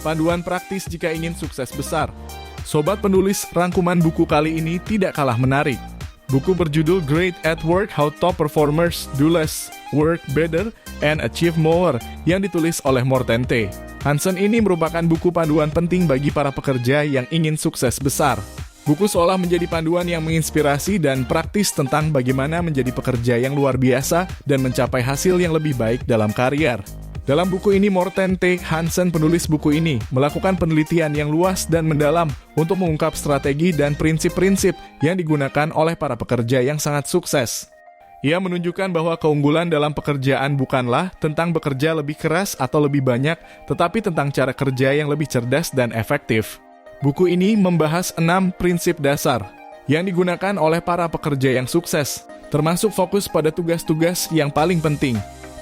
Panduan praktis jika ingin sukses besar. Sobat penulis, rangkuman buku kali ini tidak kalah menarik. Buku berjudul Great at Work: How Top Performers Do Less, Work Better, and Achieve More yang ditulis oleh Morten T. Hansen ini merupakan buku panduan penting bagi para pekerja yang ingin sukses besar. Buku seolah menjadi panduan yang menginspirasi dan praktis tentang bagaimana menjadi pekerja yang luar biasa dan mencapai hasil yang lebih baik dalam karier. Dalam buku ini, Morten T. Hansen, penulis buku ini, melakukan penelitian yang luas dan mendalam untuk mengungkap strategi dan prinsip-prinsip yang digunakan oleh para pekerja yang sangat sukses. Ia menunjukkan bahwa keunggulan dalam pekerjaan bukanlah tentang bekerja lebih keras atau lebih banyak, tetapi tentang cara kerja yang lebih cerdas dan efektif. Buku ini membahas 6 prinsip dasar yang digunakan oleh para pekerja yang sukses, termasuk fokus pada tugas-tugas yang paling penting,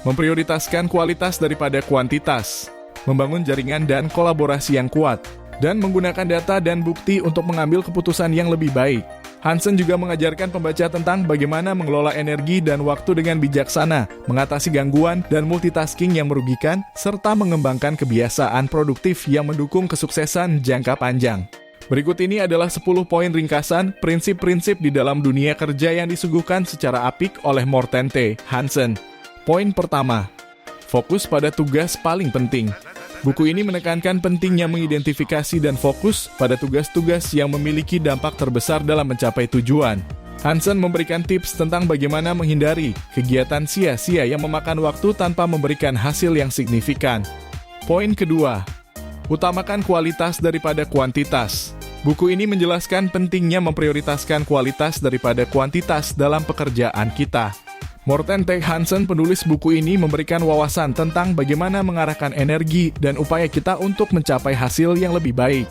memprioritaskan kualitas daripada kuantitas, membangun jaringan dan kolaborasi yang kuat, dan menggunakan data dan bukti untuk mengambil keputusan yang lebih baik. Hansen juga mengajarkan pembaca tentang bagaimana mengelola energi dan waktu dengan bijaksana, mengatasi gangguan dan multitasking yang merugikan, serta mengembangkan kebiasaan produktif yang mendukung kesuksesan jangka panjang. Berikut ini adalah 10 poin ringkasan prinsip-prinsip di dalam dunia kerja yang disuguhkan secara apik oleh Morten T. Hansen. Poin pertama, fokus pada tugas paling penting. Buku ini menekankan pentingnya mengidentifikasi dan fokus pada tugas-tugas yang memiliki dampak terbesar dalam mencapai tujuan. Hansen memberikan tips tentang bagaimana menghindari kegiatan sia-sia yang memakan waktu tanpa memberikan hasil yang signifikan. Poin kedua, utamakan kualitas daripada kuantitas. Buku ini menjelaskan pentingnya memprioritaskan kualitas daripada kuantitas dalam pekerjaan kita. Morten T. Hansen, penulis buku ini, memberikan wawasan tentang bagaimana mengarahkan energi dan upaya kita untuk mencapai hasil yang lebih baik.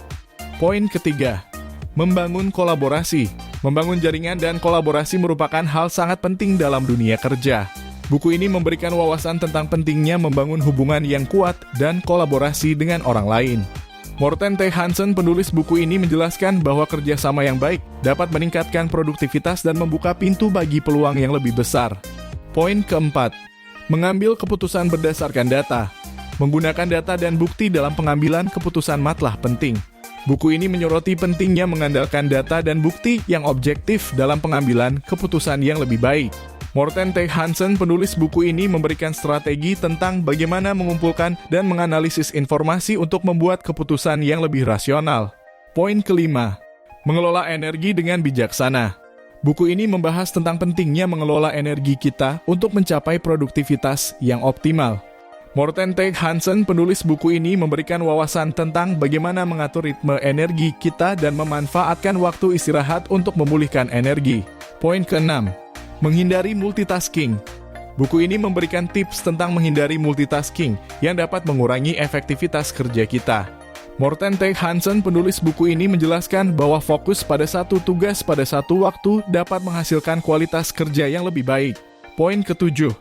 Poin ketiga, membangun kolaborasi. Membangun jaringan dan kolaborasi merupakan hal sangat penting dalam dunia kerja. Buku ini memberikan wawasan tentang pentingnya membangun hubungan yang kuat dan kolaborasi dengan orang lain. Morten T. Hansen, penulis buku ini, menjelaskan bahwa kerjasama yang baik dapat meningkatkan produktivitas dan membuka pintu bagi peluang yang lebih besar. Poin keempat, mengambil keputusan berdasarkan data. Menggunakan data dan bukti dalam pengambilan keputusan matlah penting. Buku ini menyoroti pentingnya mengandalkan data dan bukti yang objektif dalam pengambilan keputusan yang lebih baik. Morten T. Hansen, penulis buku ini, memberikan strategi tentang bagaimana mengumpulkan dan menganalisis informasi untuk membuat keputusan yang lebih rasional. Poin kelima, mengelola energi dengan bijaksana. Buku ini membahas tentang pentingnya mengelola energi kita untuk mencapai produktivitas yang optimal. Morten T. Hansen, penulis buku ini, memberikan wawasan tentang bagaimana mengatur ritme energi kita dan memanfaatkan waktu istirahat untuk memulihkan energi. Poin keenam, menghindari multitasking. Buku ini memberikan tips tentang menghindari multitasking yang dapat mengurangi efektivitas kerja kita. Morten T. Hansen, penulis buku ini, menjelaskan bahwa fokus pada satu tugas pada satu waktu dapat menghasilkan kualitas kerja yang lebih baik. Poin ketujuh,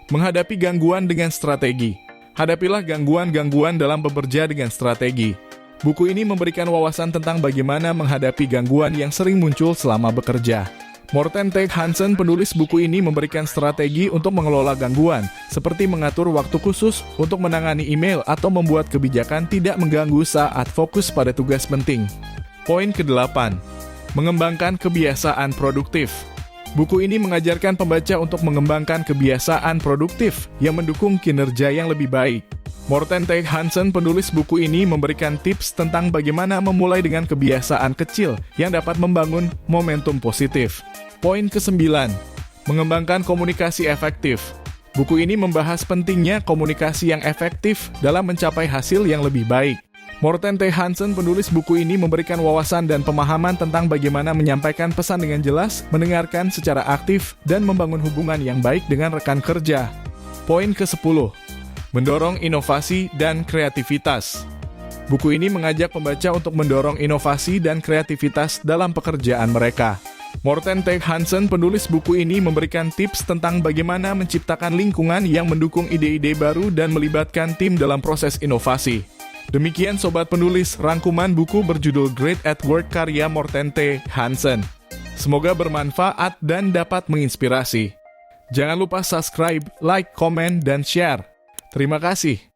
menghadapi gangguan dengan strategi. Hadapilah gangguan-gangguan dalam bekerja dengan strategi. Buku ini memberikan wawasan tentang bagaimana menghadapi gangguan yang sering muncul selama bekerja. Morten T. Hansen, penulis buku ini, memberikan strategi untuk mengelola gangguan, seperti mengatur waktu khusus untuk menangani email atau membuat kebijakan tidak mengganggu saat fokus pada tugas penting. Poin ke-8, mengembangkan kebiasaan produktif. Buku ini mengajarkan pembaca untuk mengembangkan kebiasaan produktif yang mendukung kinerja yang lebih baik. Morten T. Hansen, penulis buku ini, memberikan tips tentang bagaimana memulai dengan kebiasaan kecil yang dapat membangun momentum positif. Poin ke-9, mengembangkan komunikasi efektif. Buku ini membahas pentingnya komunikasi yang efektif dalam mencapai hasil yang lebih baik. Morten T. Hansen, penulis buku ini, memberikan wawasan dan pemahaman tentang bagaimana menyampaikan pesan dengan jelas, mendengarkan secara aktif, dan membangun hubungan yang baik dengan rekan kerja. Poin ke-10, mendorong inovasi dan kreativitas. Buku ini mengajak pembaca untuk mendorong inovasi dan kreativitas dalam pekerjaan mereka. Morten T. Hansen, penulis buku ini, memberikan tips tentang bagaimana menciptakan lingkungan yang mendukung ide-ide baru dan melibatkan tim dalam proses inovasi. Demikian Sobat Penulis, rangkuman buku berjudul Great at Work karya Morten T. Hansen. Semoga bermanfaat dan dapat menginspirasi. Jangan lupa subscribe, like, komen, dan share. Terima kasih.